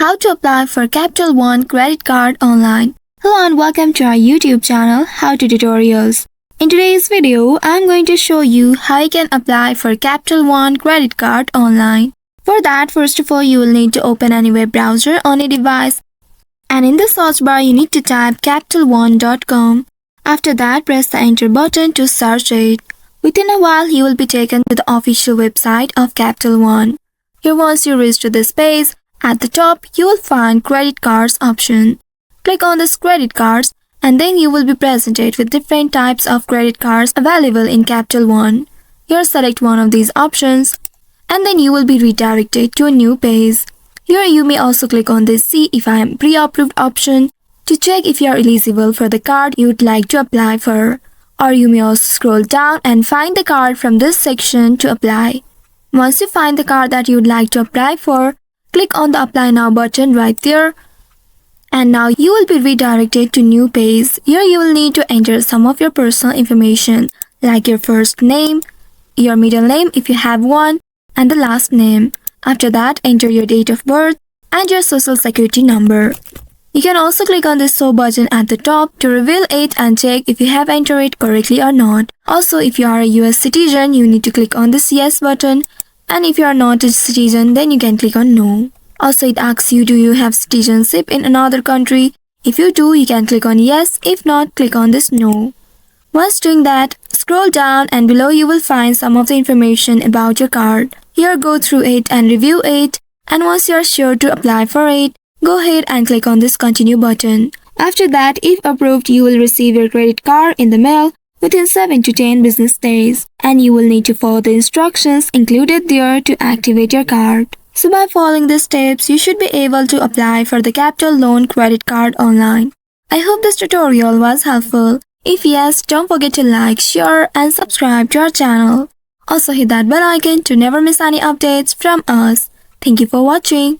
How to apply for Capital One credit card online. Hello and welcome to our YouTube channel, How to Tutorials. In today's video, I'm going to show you how you can apply for Capital One credit card online. For that, first of all, you will need to open any web browser on a device. And in the search bar, you need to type capitalone.com. After that, press the enter button to search it. Within a while, you will be taken to the official website of Capital One. Here, once you reach to this page, at the top, you will find credit cards option. Click on this credit cards and then you will be presented with different types of credit cards available in Capital One. Here, select one of these options and then you will be redirected to a new page. Here you may also click on this See if I am pre-approved option to check if you are eligible for the card you would like to apply for. Or you may also scroll down and find the card from this section to apply. Once you find the card that you would like to apply for, click on the Apply Now button right there. And now you will be redirected to new page. Here you will need to enter some of your personal information like your first name, your middle name if you have one, and the last name. After that, enter your date of birth and your social security number. You can also click on this Show button at the top to reveal it and check if you have entered it correctly or not. Also, if you are a US citizen, you need to click on this Yes button. And if you are not a citizen, then you can click on No. Also, it asks you, do you have citizenship in another country? If you do, you can click on Yes. If not, click on this No. Once doing that, scroll down and below you will find some of the information about your card. Here, go through it and review it. And once you are sure to apply for it, go ahead and click on this Continue button. After that, if approved, you will receive your credit card in the mail within 7 to 10 business days, and you will need to follow the instructions included there to activate your card. So by following these steps, you should be able to apply for the Capital Loan credit card online. I hope this tutorial was helpful. If yes, don't forget to like, share and subscribe to our channel. Also hit that bell icon to never miss any updates from us. Thank you for watching.